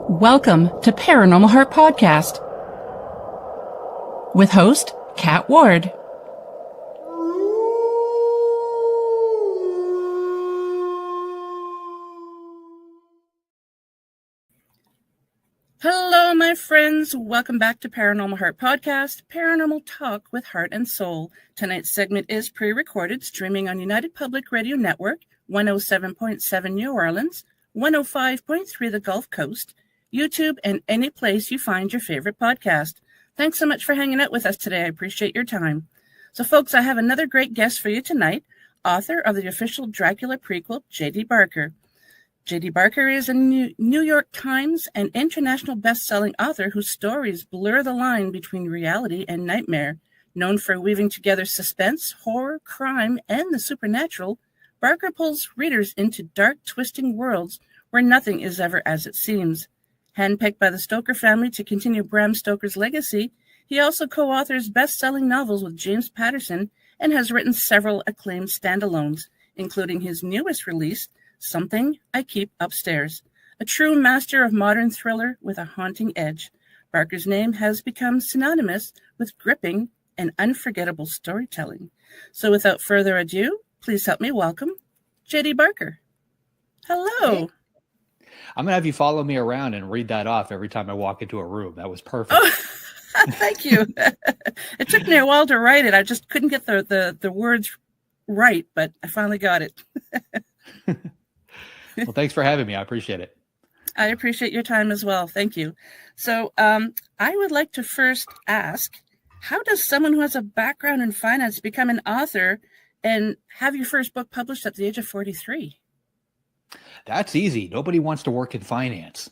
Welcome to Paranormal Heart Podcast with host Kat Ward. Hello, my friends. Welcome back to Paranormal Heart Podcast, Paranormal Talk with Heart and Soul. Tonight's segment is pre-recorded, streaming on United Public Radio Network, 107.7 New Orleans, 105.3 the Gulf Coast, YouTube, and any place you find your favorite podcast. Thanks so much for hanging out with us today. I appreciate your time. So, folks, I have another great guest for you tonight, author of the official Dracula prequel, J.D.Barker. J.D.Barker is a New York Times and international best-selling author whose stories blur the line between reality and nightmare. Known for weaving together suspense, horror, crime, and the supernatural, Barker pulls readers into dark, twisting worlds where nothing is ever as it seems. Handpicked by the Stoker family to continue Bram Stoker's legacy, he also co-authors best-selling novels with James Patterson and has written several acclaimed standalones, including his newest release, Something I Keep Upstairs, a true master of modern thriller with a haunting edge. Barker's name has become synonymous with gripping and unforgettable storytelling. So without further ado, please help me welcome J.D. Barker. Hello. Hey. I'm going to have you follow me around and read that off every time I walk into a room. That was perfect. Oh, thank you. It took me a while to write it. I just couldn't get the words right, but I finally got it. Well, thanks for having me. I appreciate it. I appreciate your time as well. Thank you. So I would like to first ask, how does someone who has a background in finance become an author and have your first book published at the age of 43? That's easy. Nobody wants to work in finance.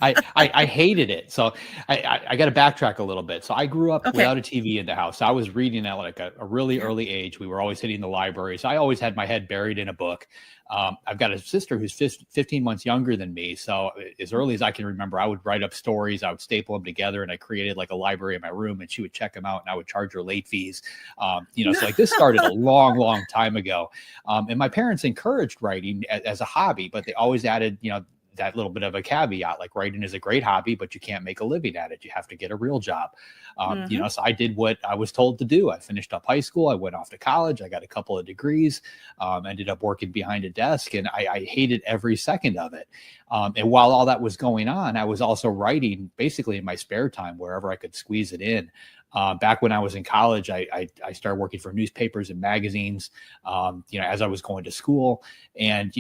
I hated it. So I got to backtrack a little bit. So I grew up without a TV in the house. I was reading at like a really early age. We were always hitting the library. So I always had my head buried in a book. I've got a sister who's 15 months younger than me. So as early as I can remember, I would write up stories. I would staple them together, and I created like a library in my room, and she would check them out, and I would charge her late fees. So like this started a long time ago. And my parents encouraged writing as a hobby, but they always added, that little bit of a caveat, like writing is a great hobby, but you can't make a living at it. You have to get a real job. So I did what I was told to do. I finished up high school. I went off to college. I got a couple of degrees, ended up working behind a desk, and I hated every second of it. And while all that was going on, I was also writing basically in my spare time, wherever I could squeeze it in. Back when I was in college, I started working for newspapers and magazines, as I was going to school. And,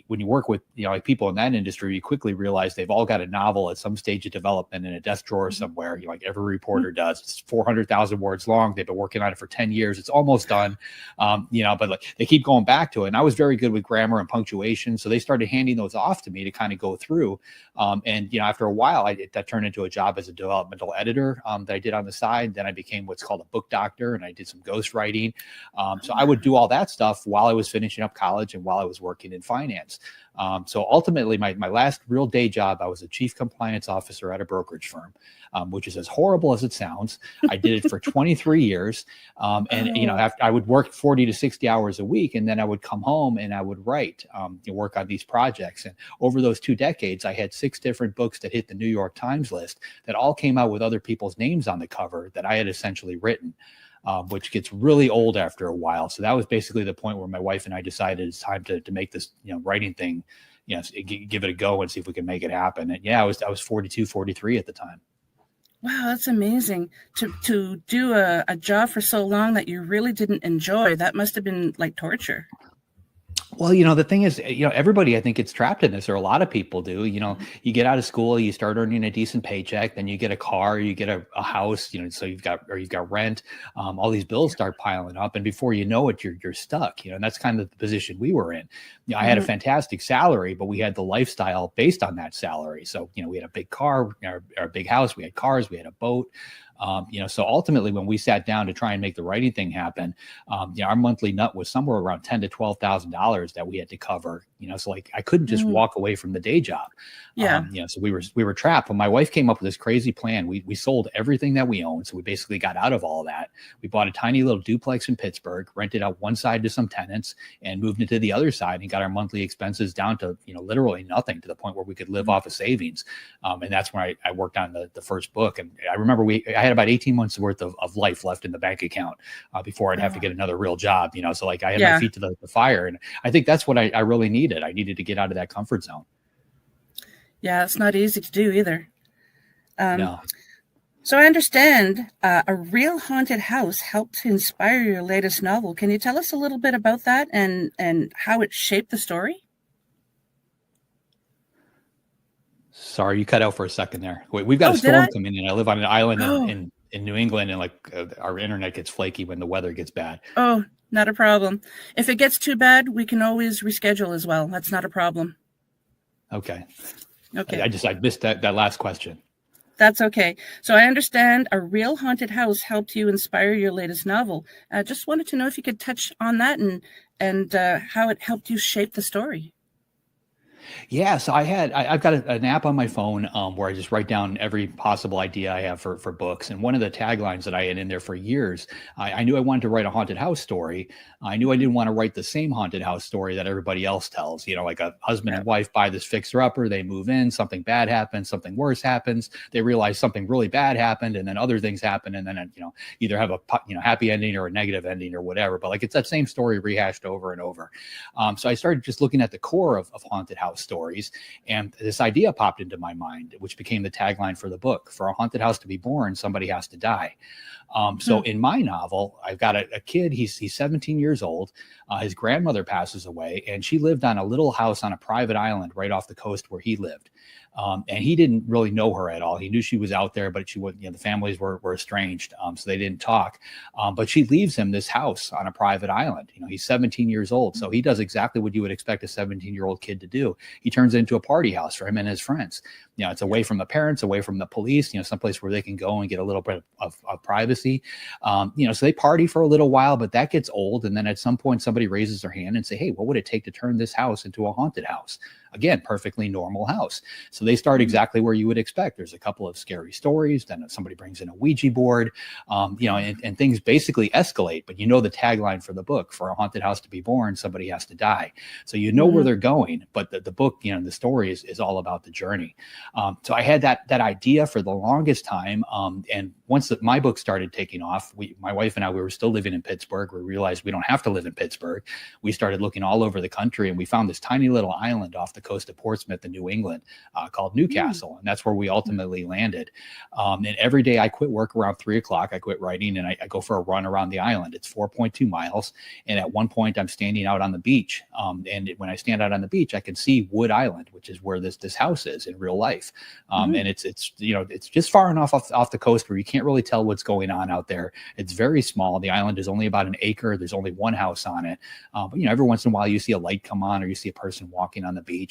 when you work with, like people in that industry, you quickly realize they've all got a novel at some stage of development in a desk drawer somewhere, like every reporter does. It's 400,000 words long. They've been working on it for 10 years. It's almost done, but like they keep going back to it. And I was very good with grammar and punctuation. So they started handing those off to me to kind of go through. After a while, that turned into a job as a developmental editor that I did on the side. Then I became what's called a book doctor, and I did some ghostwriting. So I would do all that stuff while I was finishing up college and while I was working in finance. So ultimately, my last real day job, I was a chief compliance officer at a brokerage firm, which is as horrible as it sounds. I did it for 23 years. After I would work 40 to 60 hours a week, and then I would come home and I would write, work on these projects. And over those 2 decades, I had 6 different books that hit the New York Times list that all came out with other people's names on the cover that I had essentially written. Which gets really old after a while. So that was basically the point where my wife and I decided it's time to make this, writing thing, give it a go and see if we can make it happen. And I was 42, 43 at the time. Wow, that's amazing. To do a job for so long that you really didn't enjoy, that must have been like torture. Well, the thing is, everybody, I think, gets trapped in this, or a lot of people do. You get out of school, you start earning a decent paycheck, then you get a car, you get a house, so you've got rent, all these bills start piling up, and before you know it, you're stuck, and that's kind of the position we were in. I had a fantastic salary, but we had the lifestyle based on that salary. So, we had a big car, our big house, we had cars, we had a boat. So ultimately, when we sat down to try and make the writing thing happen, our monthly nut was somewhere around $10,000 to $12,000 that we had to cover. So like I couldn't just walk away from the day job. Yeah. So we were trapped. When my wife came up with this crazy plan, we sold everything that we owned. So we basically got out of all that. We bought a tiny little duplex in Pittsburgh, rented out one side to some tenants, and moved into the other side and got our monthly expenses down to, literally nothing, to the point where we could live off of savings. And that's when I worked on the first book. And I remember I had about 18 months worth of life left in the bank account before I'd have to get another real job, So like I had my feet to the fire. And I think that's what I really needed. I needed to get out of that comfort zone. Yeah, it's not easy to do either. No. So I understand a real haunted house helped to inspire your latest novel. Can you tell us a little bit about that and how it shaped the story? Sorry, you cut out for a second there. We've got a storm coming in. I live on an island in New England, and our internet gets flaky when the weather gets bad. Oh, not a problem. If it gets too bad, we can always reschedule as well. That's not a problem. Okay. Okay. I missed that last question. That's okay. So I understand a real haunted house helped you inspire your latest novel. I just wanted to know if you could touch on that and how it helped you shape the story. Yeah, so I've got an app on my phone where I just write down every possible idea I have for books. And one of the taglines that I had in there for years, I knew I wanted to write a haunted house story. I knew I didn't want to write the same haunted house story that everybody else tells. Like a husband and wife buy this fixer-upper, they move in, something bad happens, something worse happens, they realize something really bad happened, and then other things happen, and then either have a happy ending or a negative ending or whatever. But like it's that same story rehashed over and over. So I started just looking at the core of haunted house stories, and this idea popped into my mind, which became the tagline for the book. For a haunted house to be born, somebody has to die. So in my novel, I've got a kid, he's 17 years old. His grandmother passes away, and she lived on a little house on a private island right off the coast where he lived. And he didn't really know her at all. He knew she was out there, but she wouldn't, the families were estranged. So they didn't talk. But she leaves him this house on a private island. He's 17 years old. So he does exactly what you would expect a 17-year-old kid to do. He turns it into a party house for him and his friends. It's away from the parents, away from the police, someplace where they can go and get a little bit of privacy. So they party for a little while, but that gets old. And then at some point, somebody raises their hand and say, hey, what would it take to turn this house into a haunted house? Again, perfectly normal house. So they start exactly where you would expect. There's a couple of scary stories. Then somebody brings in a Ouija board, and things basically escalate. But the tagline for the book: for a haunted house to be born, somebody has to die. So where they're going, but the book, the story is all about the journey. So I had that idea for the longest time. And once my book started taking off, my wife and I, we were still living in Pittsburgh. We realized we don't have to live in Pittsburgh. We started looking all over the country, and we found this tiny little island off the coast of Portsmouth in New England called Newcastle. And that's where we ultimately landed. And every day I quit work around 3:00. I quit writing, and I go for a run around the island. It's 4.2 miles. And at one point I'm standing out on the beach. And when I stand out on the beach, I can see Wood Island, which is where this house is in real life. And it's just far enough off the coast where you can't really tell what's going on out there. It's very small. The island is only about an acre. There's only one house on it. But every once in a while you see a light come on, or you see a person walking on the beach.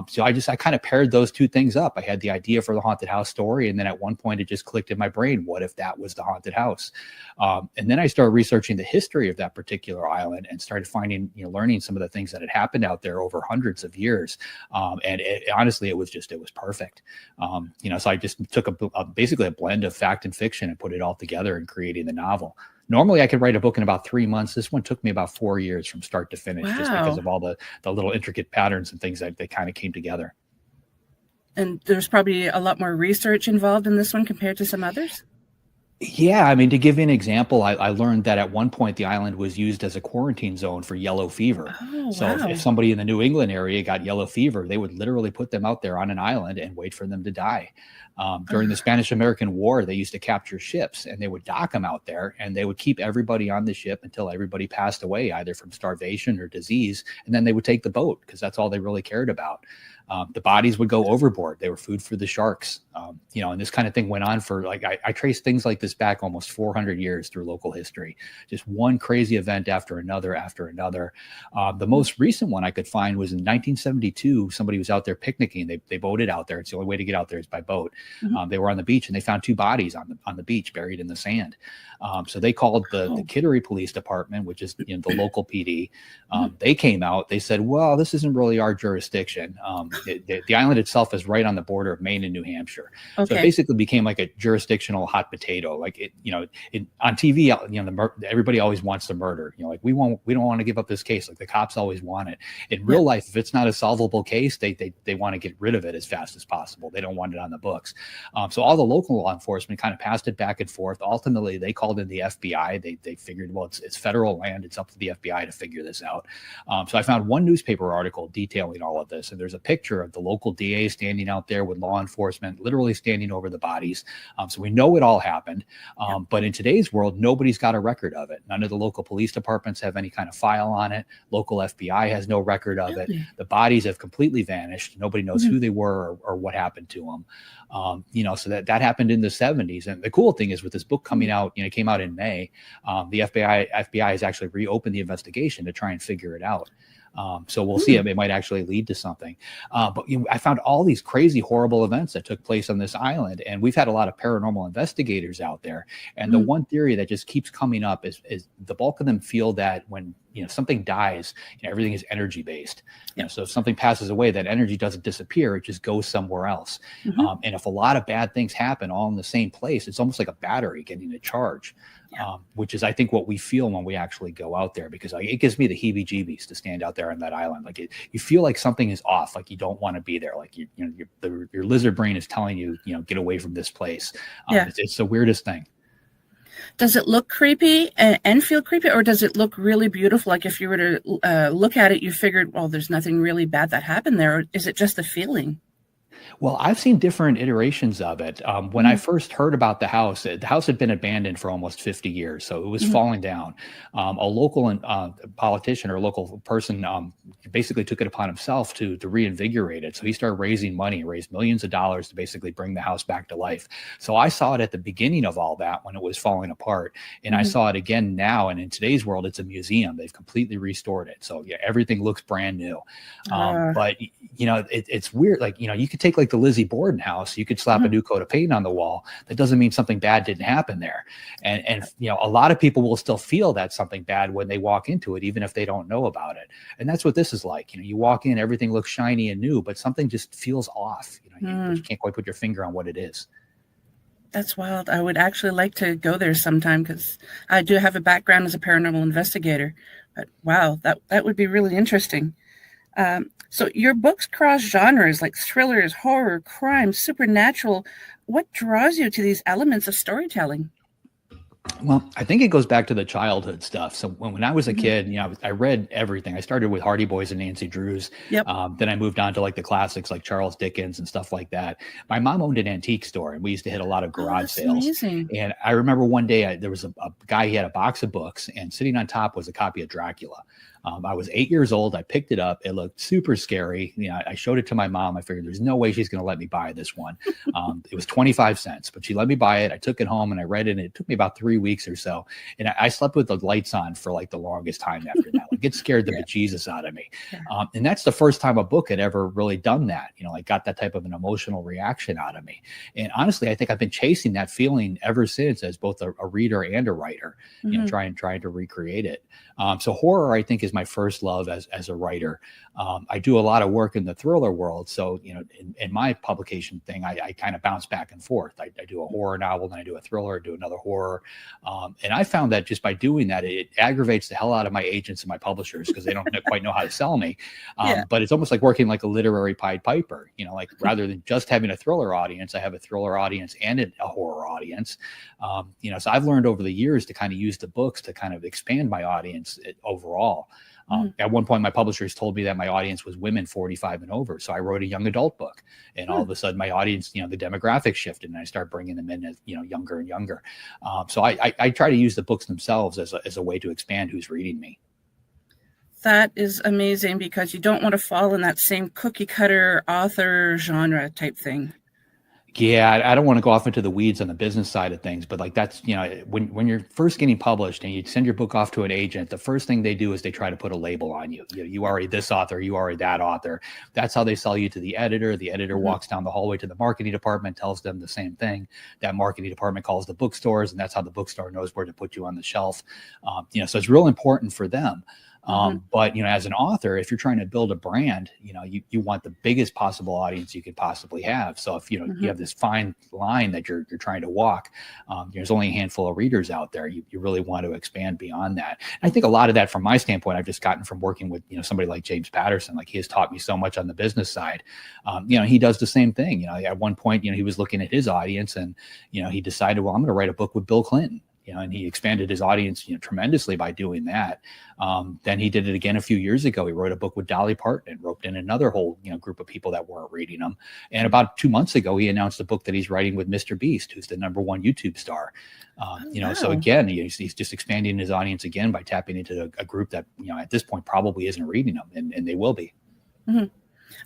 So I kind of paired those two things up. I had the idea for the haunted house story, and then at one point it just clicked in my brain: what if that was the haunted house? And then I started researching the history of that particular island and started finding, learning some of the things that had happened out there over hundreds of years. And honestly, it was perfect. So I just took basically a blend of fact and fiction and put it all together in creating the novel. Normally I could write a book in about 3 months. This one took me about 4 years from start to finish, just because of all the little intricate patterns and things that kind of came together. And there's probably a lot more research involved in this one compared to some others? Yeah, I mean, to give you an example, I learned that at one point the island was used as a quarantine zone for yellow fever. Oh, So wow. if somebody in the New England area got yellow fever, they would literally put them out there on an island and wait for them to die. During the Spanish-American War, they used to capture ships, and they would dock them out there, and they would keep everybody on the ship until everybody passed away, either from starvation or disease, and then they would take the boat because that's all they really cared about. The bodies would go overboard. They were food for the sharks. And this kind of thing went on for I traced things like this back almost 400 years through local history. Just one crazy event after another after another. The most recent one I could find was in 1972. Somebody was out there picnicking. They boated out there. It's the only way to get out there is by boat. They were on the beach and they found two bodies on the beach buried in the sand. So they called the Kittery Police Department, which is the local PD. They came out. They said, "Well, this isn't really our jurisdiction. The island itself is right on the border of Maine and New Hampshire." So it basically became like a jurisdictional hot potato. Like on TV, everybody always wants the murder. We don't want to give up this case. Like the cops always want it. In real life, if it's not a solvable case, they want to get rid of it as fast as possible. They don't want it on the books. So all the local law enforcement kind of passed it back and forth. Ultimately, they called in the FBI. They figured, well, it's federal land. It's up to the FBI to figure this out. So I found one newspaper article detailing all of this, and there's a picture of the local DA standing out there with law enforcement, literally standing over the bodies. So we know it all happened. But in today's world, nobody's got a record of it. None of the local police departments have any kind of file on it. Local FBI has no record of it. The bodies have completely vanished. Nobody knows who they were or what happened to them. So that happened in the 70s. And the cool thing is with this book coming out, it came out in May, the FBI has actually reopened the investigation to try and figure it out. So we'll see if it might actually lead to something. But I found all these crazy, horrible events that took place on this island. And we've had a lot of paranormal investigators out there. And the one theory that just keeps coming up is the bulk of them feel that when something dies, everything is energy based. So if something passes away, that energy doesn't disappear; it just goes somewhere else. And if a lot of bad things happen all in the same place, it's almost like a battery getting a charge, which is, I think, what we feel when we actually go out there. Because it gives me the heebie-jeebies to stand out there on that island. Like you feel like something is off, like you don't want to be there. Like your lizard brain is telling you, get away from this place. It's the weirdest thing. Does it look creepy and feel creepy, or does it look really beautiful? Like if you were to look at it, you figured, well, there's nothing really bad that happened there. Or is it just the feeling? Well, I've seen different iterations of it. When I first heard about the house had been abandoned for almost 50 years. So it was falling down. A local politician or local person basically took it upon himself to reinvigorate it. So he started raising money, raised millions of dollars to basically bring the house back to life. So I saw it at the beginning of all that when it was falling apart. And I saw it again now. And in today's world, it's a museum. They've completely restored it. So everything looks brand new. But, it's weird. Like, you could take like the Lizzie Borden house, you could slap a new coat of paint on the wall. That doesn't mean something bad didn't happen there. And a lot of people will still feel that something bad when they walk into it, even if they don't know about it. And that's what this is like. You walk in, everything looks shiny and new, but something just feels off. You can't quite put your finger on what it is. That's wild. I would actually like to go there sometime because I do have a background as a paranormal investigator. But wow, that would be really interesting. So your books cross genres like thrillers, horror, crime, supernatural. What draws you to these elements of storytelling? Well, I think it goes back to the childhood stuff. So when I was a kid, I read everything. I started with Hardy Boys and Nancy Drews. Then I moved on to like the classics like Charles Dickens and stuff like that. My mom owned an antique store and we used to hit a lot of garage sales. Amazing. And I remember one day there was a guy, he had a box of books and sitting on top was a copy of Dracula. I was 8 years old. I picked it up. It looked super scary. I showed it to my mom. I figured there's no way she's going to let me buy this one. It was 25 cents, but she let me buy it. I took it home and I read it. And it took me about 3 weeks or so. And I slept with the lights on for like the longest time after that. Like it scared the bejesus out of me. And that's the first time a book had ever really done that. Like got that type of an emotional reaction out of me. And honestly, I think I've been chasing that feeling ever since as both a reader and a writer, trying to recreate it. So horror, I think, is my first love as a writer. I do a lot of work in the thriller world. So, in my publication thing, I kind of bounce back and forth. I do a horror novel, then I do a thriller, do another horror. And I found that just by doing that, it aggravates the hell out of my agents and my publishers because they don't quite know how to sell me. But it's almost like working like a literary Pied Piper, like rather than just having a thriller audience, I have a thriller audience and a horror audience. So I've learned over the years to kind of use the books to kind of expand my audience overall. At one point, my publishers told me that my audience was women 45 and over. So I wrote a young adult book and all of a sudden my audience, the demographics shifted and I started bringing them in as, younger and younger. So I try to use the books themselves as a way to expand who's reading me. That is amazing because you don't want to fall in that same cookie cutter author genre type thing. Yeah, I don't want to go off into the weeds on the business side of things, but like that's, when you're first getting published and you send your book off to an agent, the first thing they do is they try to put a label on you. You are this author, you are that author. That's how they sell you to the editor. The editor walks down the hallway to the marketing department, tells them the same thing. That marketing department calls the bookstores, and that's how the bookstore knows where to put you on the shelf. So it's real important for them. But, as an author, if you're trying to build a brand, you want the biggest possible audience you could possibly have. So if, you have this fine line that you're trying to walk, there's only a handful of readers out there. You really want to expand beyond that. And I think a lot of that from my standpoint, I've just gotten from working with, somebody like James Patterson. Like, he has taught me so much on the business side. He does the same thing. At one point, he was looking at his audience and, he decided, well, I'm going to write a book with Bill Clinton. And he expanded his audience, tremendously by doing that. Then he did it again a few years ago. He wrote a book with Dolly Parton and roped in another whole, group of people that weren't reading him. And about 2 months ago, he announced a book that he's writing with Mr. Beast, who's the #1 YouTube star. Wow. So again, he's just expanding his audience again by tapping into a group that, at this point probably isn't reading him, and they will be. Mm-hmm.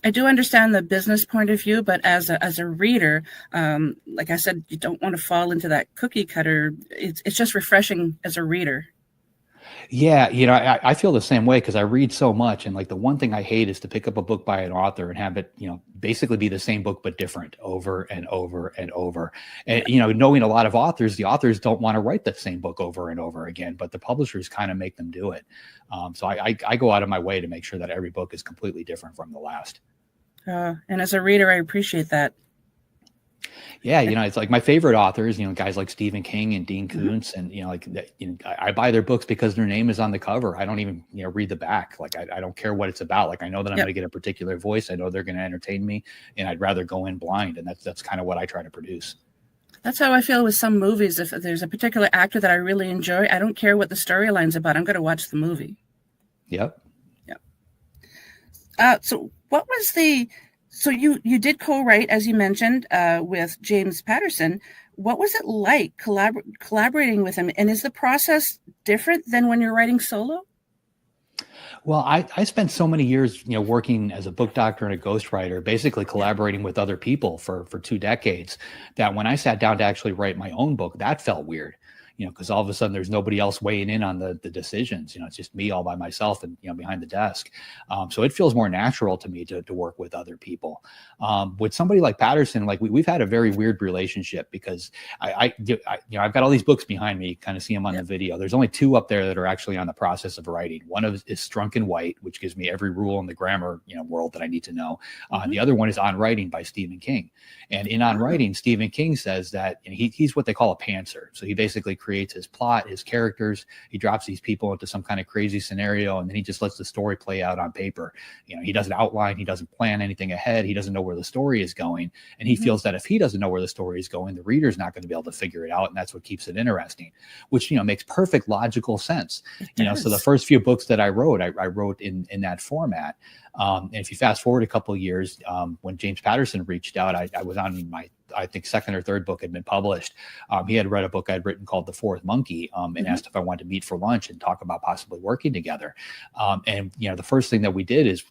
I do understand the business point of view, but as a reader, like I said, you don't want to fall into that cookie cutter. It's just refreshing as a reader. Yeah, I feel the same way because I read so much, and like the one thing I hate is to pick up a book by an author and have it, basically be the same book but different over and over and over. And knowing a lot of authors, the authors don't want to write that same book over and over again, but the publishers kind of make them do it. So I go out of my way to make sure that every book is completely different from the last. And as a reader, I appreciate that. Yeah, it's like my favorite authors, guys like Stephen King and Dean Koontz, and I buy their books because their name is on the cover. I don't even read the back. Like I don't care what it's about. Like I know that I'm going to get a particular voice. I know they're going to entertain me, and I'd rather go in blind. And that's kind of what I try to produce. That's how I feel with some movies. If there's a particular actor that I really enjoy, I don't care what the storyline's about. I'm going to watch the movie. Yep. So what was so you did co-write, as you mentioned, with James Patterson. What was it like collaborating with him? And is the process different than when you're writing solo? Well, I spent so many years, working as a book doctor and a ghostwriter, basically collaborating with other people for 2 decades, that when I sat down to actually write my own book, that felt weird. Because all of a sudden there's nobody else weighing in on the decisions. It's just me all by myself and, behind the desk. So it feels more natural to me to work with other people. With somebody like Patterson, like we've had a very weird relationship because I've got all these books behind me. You kind of see them on the video. There's only 2 up there that are actually on the process of writing. One is Strunk and White, which gives me every rule in the grammar, world that I need to know. The other one is On Writing by Stephen King. And in On Writing, Stephen King says that he's what they call a pantser. So he basically creates his plot, his characters. He drops these people into some kind of crazy scenario, and then he just lets the story play out on paper. He doesn't outline, he doesn't plan anything ahead, he doesn't know where the story is going, and he feels that if he doesn't know where the story is going, the reader's not going to be able to figure it out, and that's what keeps it interesting, which makes perfect logical sense. So the first few books that I wrote in that format. And if you fast forward a couple of years, when James Patterson reached out, I was on my, I think, second or third book had been published. He had read a book I'd written called The Fourth Monkey, and asked if I wanted to meet for lunch and talk about possibly working together. And the first thing that we did is,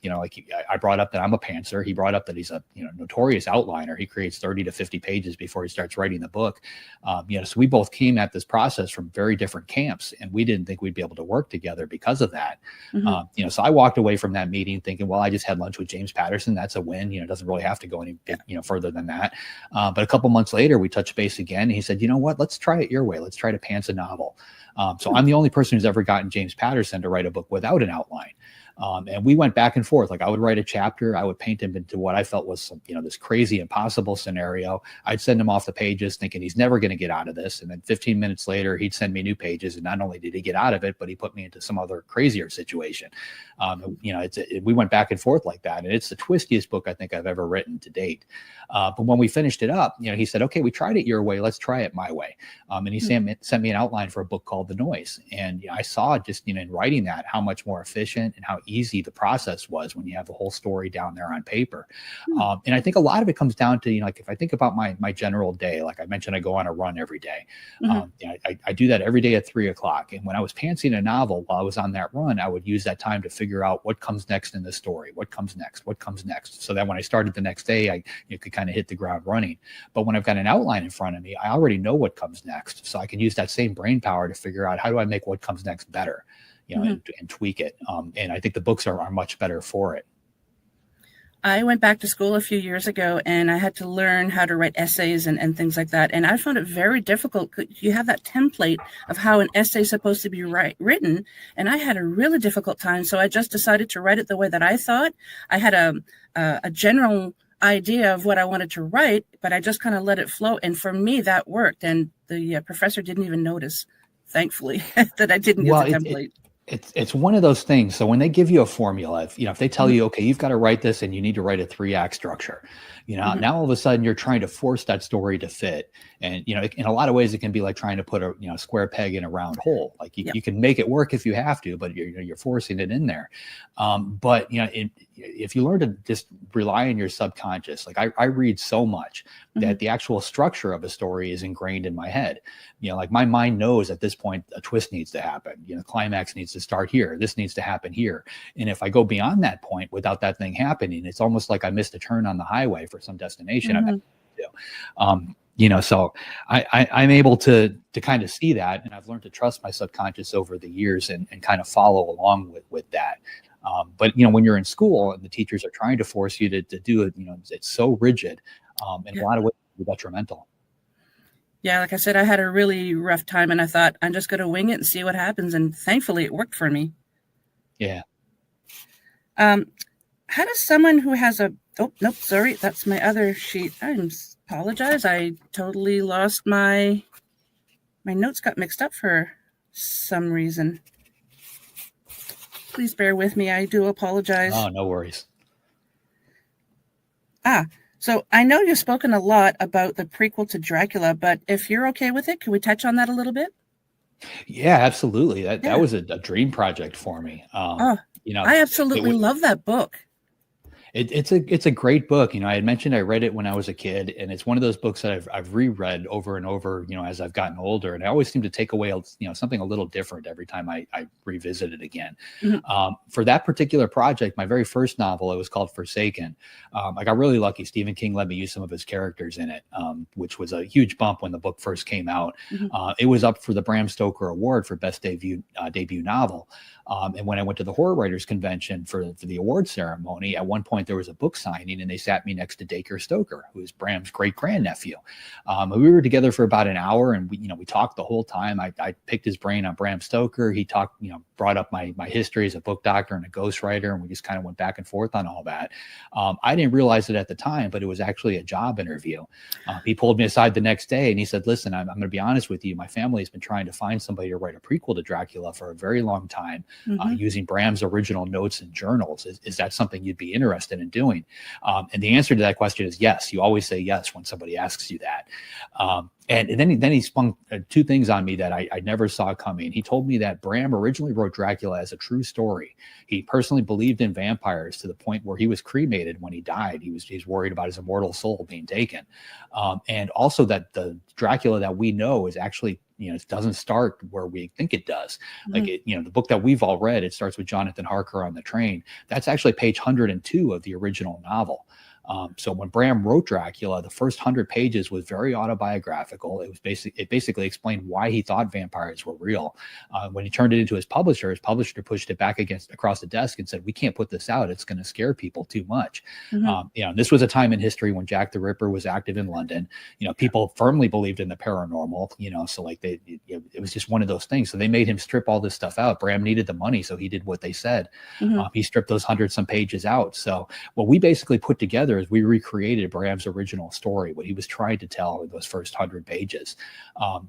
I brought up that I'm a pantser. He brought up that he's a notorious outliner. He creates 30 to 50 pages before he starts writing the book. So we both came at this process from very different camps, and we didn't think we'd be able to work together because of that. So I walked away from that meeting thinking, well, I just had lunch with James Patterson. That's a win. It doesn't really have to go any further than that. But a couple months later, we touched base again. And he said, you know what? Let's try it your way. Let's try to pants a novel. So I'm the only person who's ever gotten James Patterson to write a book without an outline. And we went back and forth. Like I would write a chapter, I would paint him into what I felt was some, this crazy, impossible scenario. I'd send him off the pages thinking he's never going to get out of this. And then 15 minutes later, he'd send me new pages. And not only did he get out of it, but he put me into some other crazier situation. We went back and forth like that. And it's the twistiest book I think I've ever written to date. But when we finished it up, he said, okay, we tried it your way. Let's try it my way. And he sent me an outline for a book called The Noise. And I saw just, in writing that, how much more efficient and how easy the process was when you have the whole story down there on paper. And I think a lot of it comes down to, like if I think about my general day, like I mentioned, I go on a run every day. I do that every day at 3:00. And when I was pantsing a novel while I was on that run, I would use that time to figure out what comes next in the story, what comes next. So that when I started the next day, I could kind of hit the ground running. But when I've got an outline in front of me, I already know what comes next. So I can use that same brain power to figure out how do I make what comes next better, and tweak it. And I think the books are much better for it. I went back to school a few years ago and I had to learn how to write essays and things like that. And I found it very difficult. You have that template of how an essay is supposed to be written. And I had a really difficult time. So I just decided to write it the way that I thought. I had a general idea of what I wanted to write, but I just kind of let it flow. And for me, that worked. And the professor didn't even notice, thankfully, that I didn't get the template. It's one of those things. So when they give you a formula, if they tell you, okay, you've got to write this and you need to write a 3-act structure, now all of a sudden you're trying to force that story to fit. And, in a lot of ways, it can be like trying to put a square peg in a round hole. Like you can make it work if you have to, but you're forcing it in there. But, if you learn to just rely on your subconscious, like I read so much that the actual structure of a story is ingrained in my head. Like my mind knows at this point, a twist needs to happen. Climax needs to start here. This needs to happen here. And if I go beyond that point without that thing happening, it's almost like I missed a turn on the highway for some destination. So I'm able to kind of see that. And I've learned to trust my subconscious over the years and kind of follow along with that. But, when you're in school and the teachers are trying to force you to do it, it's so rigid. In a lot of ways, it's detrimental. Yeah, like I said, I had a really rough time and I thought, I'm just going to wing it and see what happens. And thankfully, it worked for me. Yeah. How does someone who has oh, nope, sorry, that's my other sheet. I apologize. I totally lost my notes got mixed up for some reason. Please bear with me. I do apologize. Oh, no worries. So I know you've spoken a lot about the prequel to Dracula, but if you're okay with it, can we touch on that a little bit? Yeah, absolutely. That was a dream project for me. I absolutely love that book. It's a great book. I had mentioned I read it when I was a kid, and it's one of those books that I've reread over and over, as I've gotten older, and I always seem to take away, something a little different every time I revisit it again. For that particular project, my very first novel, it was called Forsaken. I got really lucky. Stephen King let me use some of his characters in it, which was a huge bump when the book first came out. It was up for the Bram Stoker Award for Best Debut Novel. And when I went to the Horror Writers Convention for the award ceremony, at one point there was a book signing and they sat me next to Dacre Stoker, who is Bram's great grandnephew. We were together for about an hour and we talked the whole time. I picked his brain on Bram Stoker. He talked, brought up my history as a book doctor and a ghostwriter, and we just kind of went back and forth on all that. I didn't realize it at the time, but it was actually a job interview. He pulled me aside the next day and he said, listen, I'm going to be honest with you. My family has been trying to find somebody to write a prequel to Dracula for a very long time. Using Bram's original notes and journals. Is that something you'd be interested in doing? And the answer to that question is yes. You always say yes when somebody asks you that. And then he spun two things on me that I never saw coming. He told me that Bram originally wrote Dracula as a true story. He personally believed in vampires to the point where he was cremated when he died. He's worried about his immortal soul being taken. And also that the Dracula that we know is actually, it doesn't start where we think it does. Like the book that we've all read, it starts with Jonathan Harker on the train. That's actually page 102 of the original novel. So when Bram wrote Dracula, the first 100 pages was very autobiographical. It basically explained why he thought vampires were real. When he turned it into his publisher pushed it back across the desk and said, "We can't put this out. It's going to scare people too much." This was a time in history when Jack the Ripper was active in London. People firmly believed in the paranormal. So like it was just one of those things. So they made him strip all this stuff out. Bram needed the money, so he did what they said. He stripped those 100-some pages out. So what we basically put together further is we recreated Bram's original story, what he was trying to tell in those first 100 pages,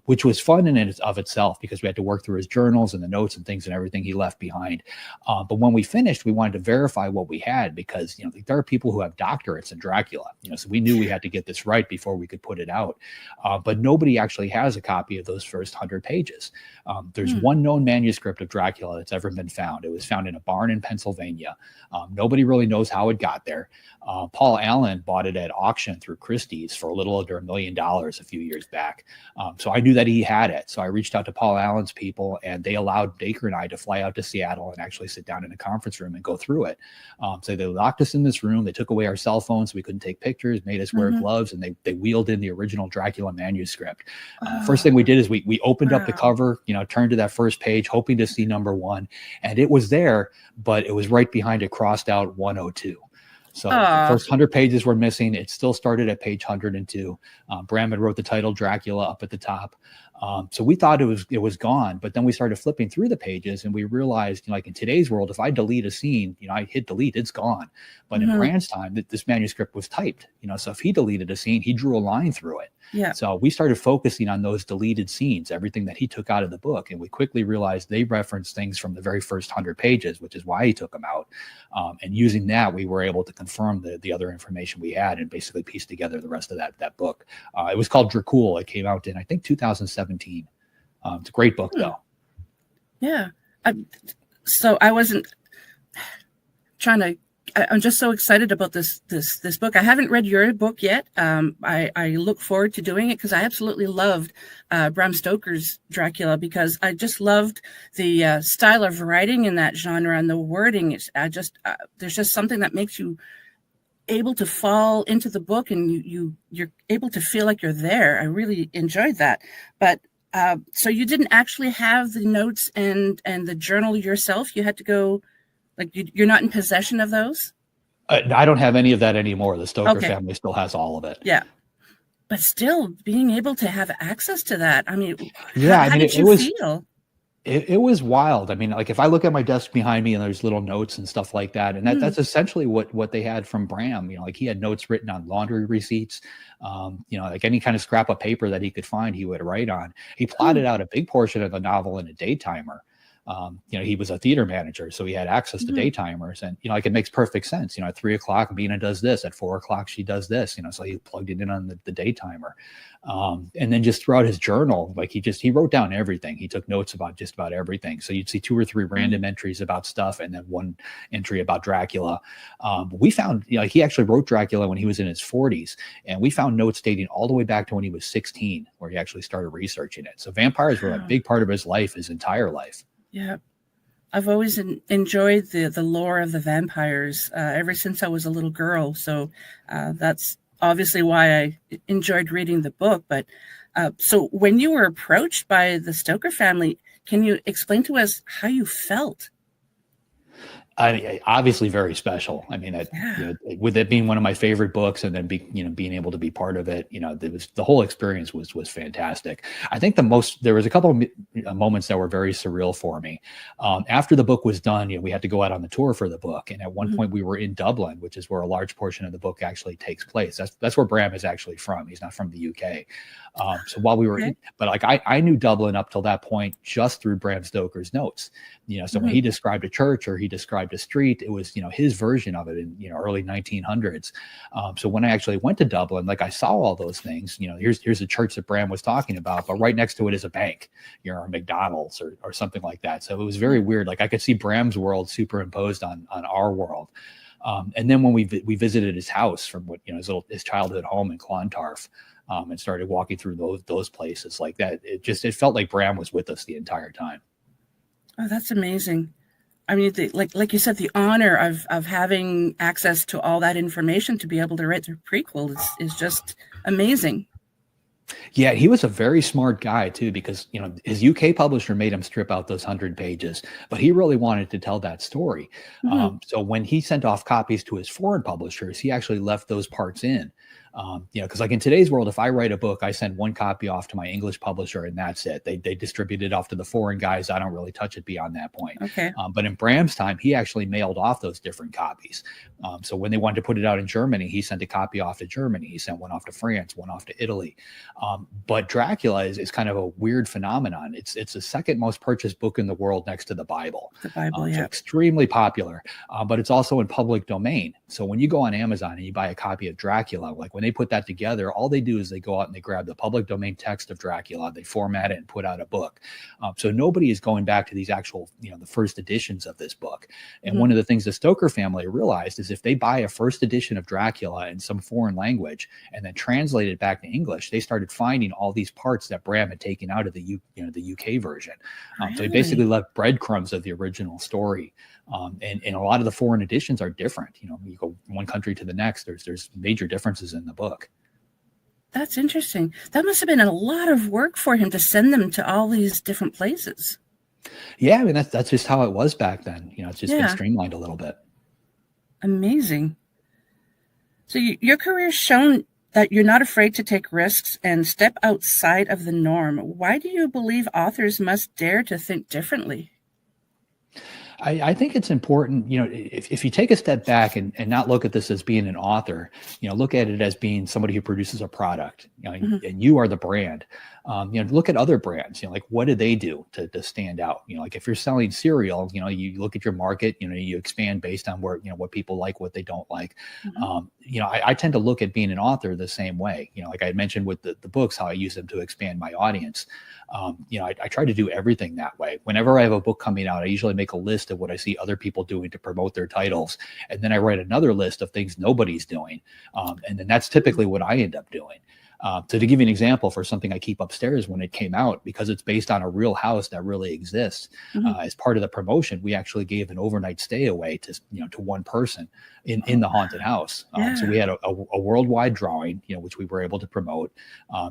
which was fun in and of itself because we had to work through his journals and the notes and things and everything he left behind. But when we finished, we wanted to verify what we had because, there are people who have doctorates in Dracula, so we knew we had to get this right before we could put it out. But nobody actually has a copy of those first 100 pages. There's one known manuscript of Dracula that's ever been found. It was found in a barn in Pennsylvania. Nobody really knows how it got there. Paul Allen bought it at auction through Christie's for a little under $1 million a few years back. So I knew that he had it. So I reached out to Paul Allen's people, and they allowed Baker and I to fly out to Seattle and actually sit down in a conference room and go through it. So they locked us in this room. They took away our cell phones so we couldn't take pictures, made us wear gloves, and they wheeled in the original Dracula manuscript. First thing we did is we opened up the cover, turned to that first page, hoping to see number 1. And it was there, but it was right behind a crossed out 102. So the first 100 pages were missing. It still started at page 102. Bram had wrote the title Dracula up at the top. So we thought it was gone, but then we started flipping through the pages and we realized, like in today's world, if I delete a scene, I hit delete, it's gone. But in Bram's time, this manuscript was typed, so if he deleted a scene, he drew a line through it. Yeah. So we started focusing on those deleted scenes, everything that he took out of the book. And we quickly realized they referenced things from the very first 100 pages, which is why he took them out. And using that, we were able to confirm the other information we had and basically piece together the rest of that book. It was called Dracula. It came out in, I think, 2017. It's a great book, though. Yeah. So I wasn't trying to. I'm just so excited about this book. I haven't read your book yet. I look forward to doing it because I absolutely loved Bram Stoker's Dracula because I just loved the style of writing in that genre and the wording. There's just something that makes you able to fall into the book and you're able to feel like you're there. I really enjoyed that. But so you didn't actually have the notes and the journal yourself. You had to go. Like you're not in possession of those? I don't have any of that anymore. The Stoker family still has all of it. Yeah. But still being able to have access to that. I mean, how did you feel? It was wild. I mean, like if I look at my desk behind me and there's little notes and stuff like that, and that's essentially what they had from Bram. Like he had notes written on laundry receipts, like any kind of scrap of paper that he could find, he would write on. He plotted out a big portion of the novel in a daytimer. He was a theater manager, so he had access to daytimers, and like it makes perfect sense. At 3:00, Mina does this. At 4:00, she does this. So he plugged it in on the daytimer, and then just throughout his journal, like he wrote down everything. He took notes about just about everything. So you'd see 2 or 3 random entries about stuff, and then 1 entry about Dracula. We found, he actually wrote Dracula when he was in his 40s, and we found notes dating all the way back to when he was 16, where he actually started researching it. So vampires were a big part of his life, his entire life. Yeah, I've always enjoyed the lore of the vampires ever since I was a little girl. So that's obviously why I enjoyed reading the book. But so when you were approached by the Stoker family, can you explain to us how you felt? Obviously very special. I mean, with it being one of my favorite books and then being able to be part of it, the whole experience was fantastic. I think there was a couple of moments that were very surreal for me. After the book was done, we had to go out on the tour for the book. And at one point we were in Dublin, which is where a large portion of the book actually takes place. That's where Bram is actually from. He's not from the UK. So while we were but like I knew Dublin up till that point just through Bram Stoker's notes. So when he described a church or he described a street, it was his version of it in early 1900s. So when I actually went to Dublin, like I saw all those things. Here's a church that Bram was talking about, but right next to it is a bank, or McDonald's or something like that. So it was very weird. Like I could see Bram's world superimposed on our world. And then when we visited his house from his childhood home in Clontarf, and started walking through those places like that, it felt like Bram was with us the entire time. Oh, that's amazing. I mean, like you said, the honor of having access to all that information to be able to write the prequel is just amazing. Yeah, he was a very smart guy too, because his UK publisher made him strip out those 100 pages, but he really wanted to tell that story. So when he sent off copies to his foreign publishers, he actually left those parts in. Because like in today's world, if I write a book, I send one copy off to my English publisher and that's it. They distribute it off to the foreign guys. I don't really touch it beyond that point. Okay. But in Bram's time, he actually mailed off those different copies. So when they wanted to put it out in Germany, he sent a copy off to Germany. He sent one off to France, one off to Italy. But Dracula is kind of a weird phenomenon. It's the second most purchased book in the world next to the Bible. The Bible, So extremely popular, but it's also in public domain. So when you go on Amazon and you buy a copy of Dracula, like when they put that together, all they do is they go out and they grab the public domain text of Dracula, they format it and put out a book. So nobody is going back to these actual, the first editions of this book. And one of the things the Stoker family realized is if they buy a first edition of Dracula in some foreign language and then translate it back to English, they started finding all these parts that Bram had taken out of the UK version. So he basically left breadcrumbs of the original story. And a lot of the foreign editions are different. You go one country to the next, there's major differences in the book. That's interesting. That must have been a lot of work for him to send them to all these different places. Yeah, I mean that's just how it was back then. It's just been streamlined a little bit. Amazing. So your career's shown that you're not afraid to take risks and step outside of the norm. Why do you believe authors must dare to think differently? I think it's important, if you take a step back and not look at this as being an author, look at it as being somebody who produces a product, and you are the brand. Look at other brands, like what do they do to stand out? Like if you're selling cereal, you look at your market, you expand based on where, what people like, what they don't like. I tend to look at being an author the same way, like I had mentioned with the books, how I use them to expand my audience. I try to do everything that way. Whenever I have a book coming out, I usually make a list of what I see other people doing to promote their titles. And then I write another list of things nobody's doing. And then that's typically what I end up doing. So to give you an example for something I keep upstairs when it came out, because it's based on a real house that really exists, as part of the promotion, we actually gave an overnight stay away to one person in the haunted house. So we had a worldwide drawing, which we were able to promote.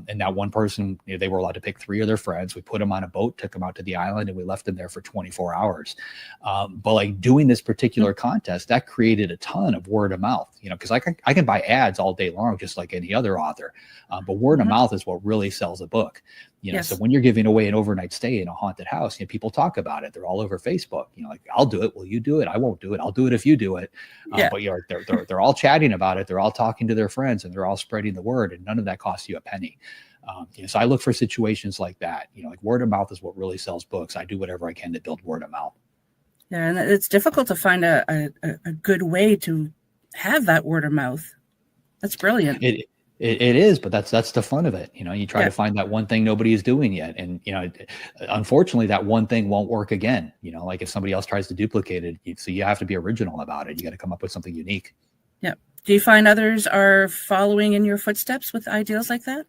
And that one person, they were allowed to pick 3 of their friends. We put them on a boat, took them out to the island, and we left them there for 24 hours. But like doing this particular contest, that created a ton of word of mouth, because I can buy ads all day long, just like any other author. But word of mouth is what really sells a book. So when you're giving away an overnight stay in a haunted house, people talk about it. They're all over Facebook. Like, I'll do it. Will you do it? I won't do it. I'll do it if you do it. But they're all chatting about it. They're all talking to their friends, and they're all spreading the word. And none of that costs you a penny. So I look for situations like that. Like word of mouth is what really sells books. I do whatever I can to build word of mouth. Yeah, and it's difficult to find a good way to have that word of mouth. That's brilliant. It is, but that's the fun of it. You try to find that one thing nobody is doing yet. And, unfortunately that one thing won't work again, like if somebody else tries to duplicate it. So you have to be original about it. You got to come up with something unique. Yeah. Do you find others are following in your footsteps with ideas like that?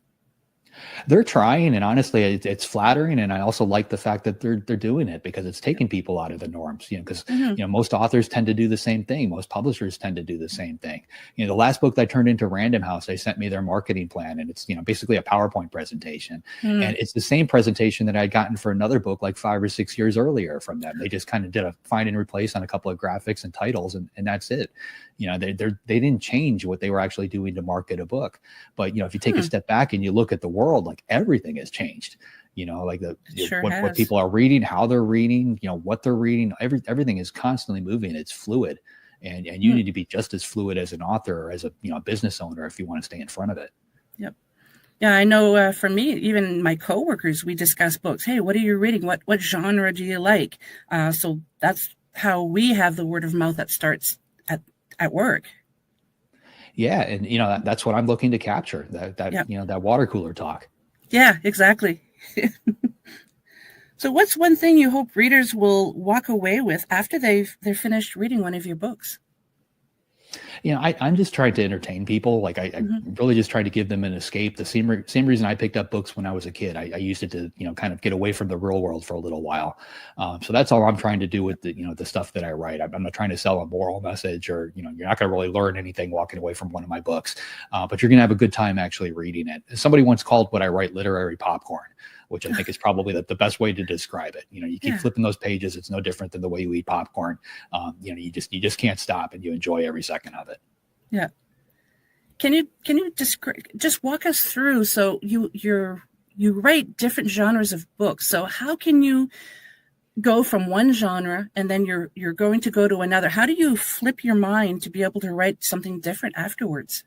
They're trying, and honestly, it's flattering. And I also like the fact that they're doing it because it's taking people out of the norms, because, most authors tend to do the same thing. Most publishers tend to do the same thing. The last book that I turned into Random House, they sent me their marketing plan, and it's, basically a PowerPoint presentation. And it's the same presentation that I'd gotten for another book like 5 or 6 years earlier from them. They just kind of did a find and replace on a couple of graphics and titles, and that's it. They didn't change what they were actually doing to market a book. But, if you take a step back and you look at the world, like everything has changed, like what people are reading, how they're reading, what they're reading, everything is constantly moving. It's fluid. And you need to be just as fluid as an author or as a business owner if you want to stay in front of it. Yep. Yeah, I know for me, even my coworkers, we discuss books. Hey, what are you reading? What genre do you like? So that's how we have the word of mouth that starts at work. Yeah. And, that's what I'm looking to capture, that water cooler talk. Yeah, exactly. So what's one thing you hope readers will walk away with after they're finished reading one of your books? I'm just trying to entertain people. Like I'm really just trying to give them an escape. The same reason I picked up books when I was a kid. I used it to, kind of get away from the real world for a little while. So that's all I'm trying to do with the stuff that I write. I'm not trying to sell a moral message or, you're not going to really learn anything walking away from one of my books. But you're going to have a good time actually reading it. Somebody once called what I write literary popcorn, which I think is probably the best way to describe it. You keep flipping those pages. It's no different than the way you eat popcorn. You just can't stop, and you enjoy every second of it. Yeah. Can you just walk us through? So you write different genres of books. So how can you go from one genre and then you're going to go to another? How do you flip your mind to be able to write something different afterwards?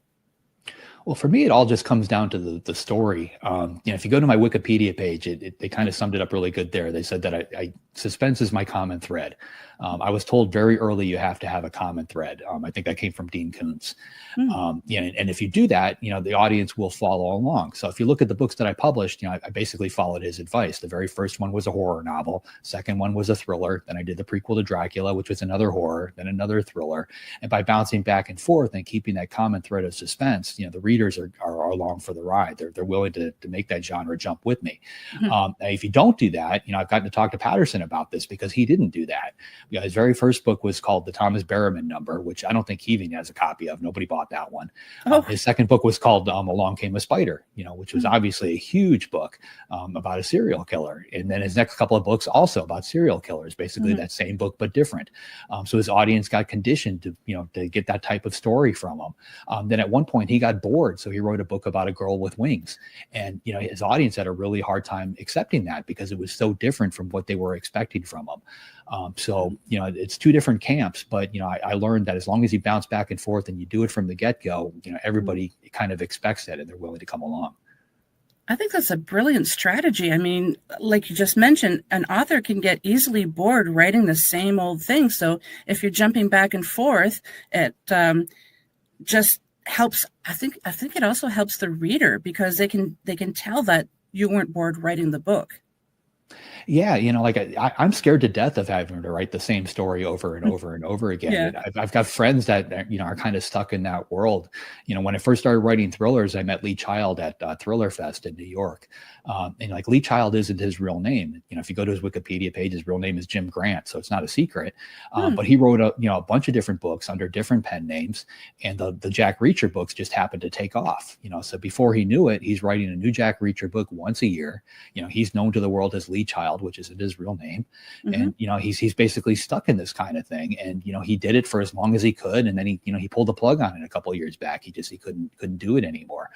Well, for me, it all just comes down to the story. If you go to my Wikipedia page, they kind of summed it up really good there. They said that I suspense is my common thread. I was told very early you have to have a common thread. I think that came from Dean Koontz. And if you do that, the audience will follow along. So if you look at the books that I published, I basically followed his advice. The very first one was a horror novel. Second one was a thriller. Then I did the prequel to Dracula, which was another horror, then another thriller. And by bouncing back and forth and keeping that common thread of suspense, the readers are along for the ride. They're willing to make that genre jump with me. If you don't do that, I've gotten to talk to Patterson about this because he didn't do that. His very first book was called The Thomas Berriman Number, which I don't think he even has a copy of. Nobody bought that one. His second book was called Along Came a Spider, which was obviously a huge book about a serial killer. And then his next couple of books also about serial killers, basically that same book, but different. So his audience got conditioned to get that type of story from him. Then at one point he got bored. So he wrote a book about a girl with wings. And, his audience had a really hard time accepting that because it was so different from what they were expecting from him. It's two different camps, but, I learned that as long as you bounce back and forth and you do it from the get-go, everybody kind of expects it and they're willing to come along. I think that's a brilliant strategy. I mean, like you just mentioned, an author can get easily bored writing the same old thing. So if you're jumping back and forth, it just helps. I think it also helps the reader because they can tell that you weren't bored writing the book. Yeah, I'm scared to death of having to write the same story over and over and over again. Yeah. I've got friends that are kind of stuck in that world. When I first started writing thrillers, I met Lee Child at Thriller Fest in New York, and Lee Child isn't his real name. If you go to his Wikipedia page, his real name is Jim Grant, so it's not a secret. But he wrote a bunch of different books under different pen names, and the Jack Reacher books just happened to take off. So before he knew it, he's writing a new Jack Reacher book once a year. He's known to the world as Lee Child, which isn't his real name. And, he's basically stuck in this kind of thing. And, he did it for as long as he could. And then he pulled the plug on it a couple of years back. He couldn't do it anymore.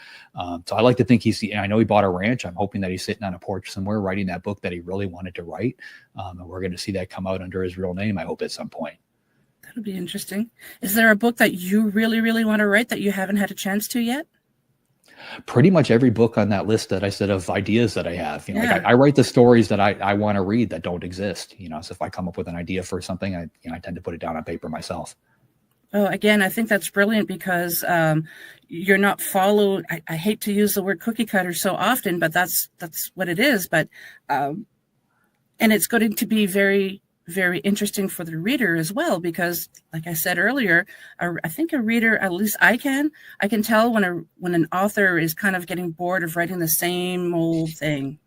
So I like to think I know he bought a ranch. I'm hoping that he's sitting on a porch somewhere writing that book that he really wanted to write. And we're going to see that come out under his real name, I hope, at some point. That'll be interesting. Is there a book that you really, really want to write that you haven't had a chance to yet? Pretty much every book on that list that I said of ideas that I have, I write the stories that I want to read that don't exist, so if I come up with an idea for something, I tend to put it down on paper myself. Oh, again, I think that's brilliant because you're not followed. I hate to use the word cookie cutter so often, but that's what it is. But and it's going to be very, very interesting for the reader as well, because like I said earlier, I think a reader, at least I can tell when an author is kind of getting bored of writing the same old thing.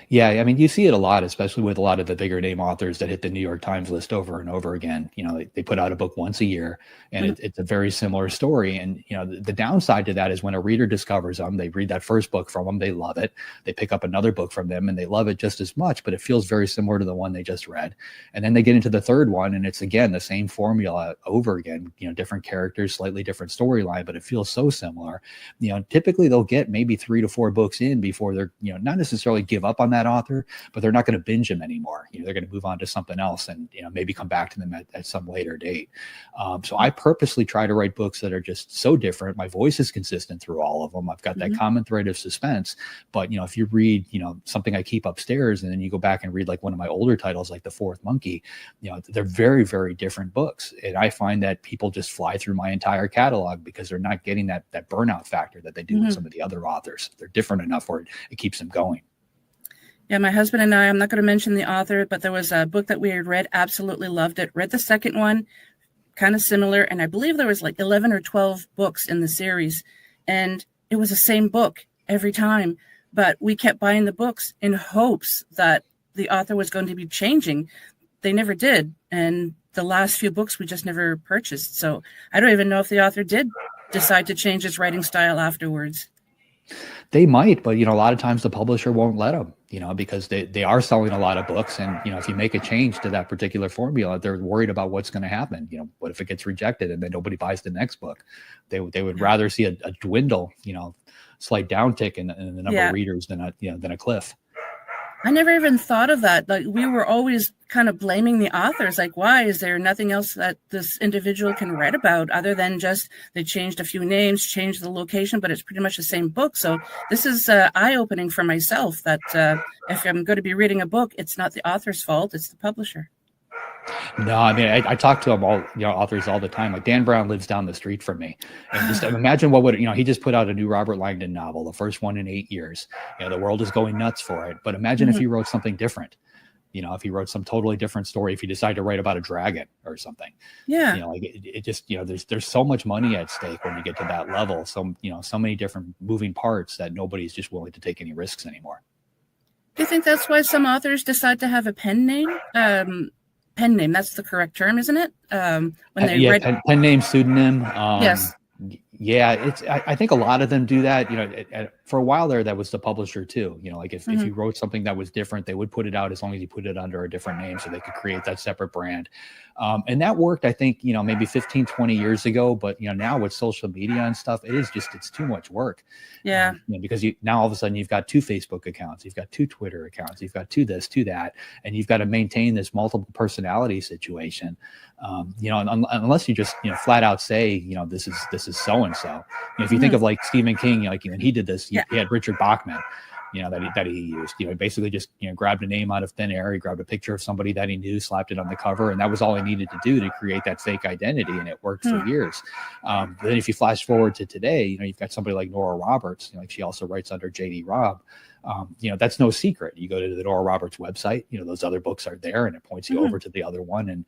Yeah, I mean, you see it a lot, especially with a lot of the bigger name authors that hit the New York Times list over and over again. They put out a book once a year, and it's a very similar story. And, the downside to that is when a reader discovers them, they read that first book from them, they love it. They pick up another book from them and they love it just as much, but it feels very similar to the one they just read. And then they get into the third one and it's, again, the same formula over again, different characters, slightly different storyline, but it feels so similar. Typically they'll get maybe 3 to 4 books in before they're, not necessarily give up on that author, but they're not going to binge them anymore. They're going to move on to something else and maybe come back to them at some later date. So I purposely try to write books that are just so different. My voice is consistent through all of them. I've got that common thread of suspense, but if you read something I keep upstairs and then you go back and read like one of my older titles like The Fourth Monkey, they're very, very different books. And I find that people just fly through my entire catalog because they're not getting that burnout factor that they do with some of the other authors. They're different enough where it keeps them going. Yeah, my husband and I'm not going to mention the author, but there was a book that we had read, absolutely loved it. Read the second one, kind of similar. And I believe there was like 11 or 12 books in the series. And it was the same book every time. But we kept buying the books in hopes that the author was going to be changing. They never did. And the last few books we just never purchased. So I don't even know if the author did decide to change his writing style afterwards. They might, but a lot of times the publisher won't let them, because they are selling a lot of books, and if you make a change to that particular formula, they're worried about what's going to happen. What if it gets rejected and then nobody buys the next book? They would rather see a dwindle, slight downtick in the number of readers than a cliff. I never even thought of that. Like, we were always kind of blaming the authors. Like, why is there nothing else that this individual can write about other than just they changed a few names, changed the location, but it's pretty much the same book. So this is eye-opening for myself that if I'm going to be reading a book, it's not the author's fault, it's the publisher. No, I mean, I talk to them all, authors all the time. Like Dan Brown lives down the street from me, and just imagine what would, he just put out a new Robert Langdon novel, the first one in 8 years. The world is going nuts for it. But imagine if he wrote something different. If he wrote some totally different story, if he decided to write about a dragon or something. Yeah. Like it just, there's so much money at stake when you get to that level. So, so many different moving parts that nobody's just willing to take any risks anymore. Do you think that's why some authors decide to have a pen name? Pen name, that's the correct term, isn't it? When they write pen name, pseudonym. Yes. Yeah, I think a lot of them do that. For a while there, that was the publisher too. Like if you wrote something that was different, they would put it out as long as you put it under a different name so they could create that separate brand. And that worked, I think, maybe 15, 20 years ago. But, now with social media and stuff, it's too much work. Yeah. Because now all of a sudden you've got 2 Facebook accounts, you've got 2 Twitter accounts, you've got 2 this, 2 that, and you've got to maintain this multiple personality situation. Unless you just, flat out say, this is so-and-so. If you think of like Stephen King, like when he did this, he had Richard Bachman, that he used, basically just, grabbed a name out of thin air. He grabbed a picture of somebody that he knew, slapped it on the cover. And that was all he needed to do to create that fake identity. And it worked for years. Then if you flash forward to today, you've got somebody like Nora Roberts, like she also writes under J.D. Robb. That's no secret. You go to the Nora Roberts website, those other books are there, and it points you over to the other one. And,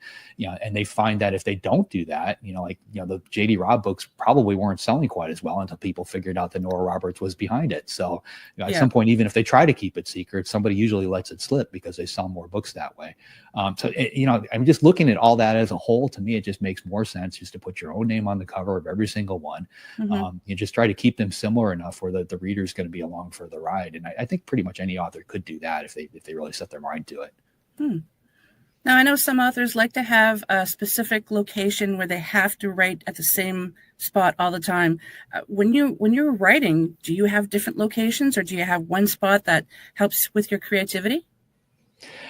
and they find that if they don't do that, the J.D. Robb books probably weren't selling quite as well until people figured out that Nora Roberts was behind it. So at some point, even if they try to keep it secret, somebody usually lets it slip because they sell more books that way. I'm just looking at all that as a whole. To me, it just makes more sense just to put your own name on the cover of every single one. You just try to keep them similar enough where the reader's going to be along for the ride. And I think pretty much any author could do that if they really set their mind to it. Now, I know some authors like to have a specific location where they have to write at the same spot all the time. When you're writing, do you have different locations, or do you have one spot that helps with your creativity?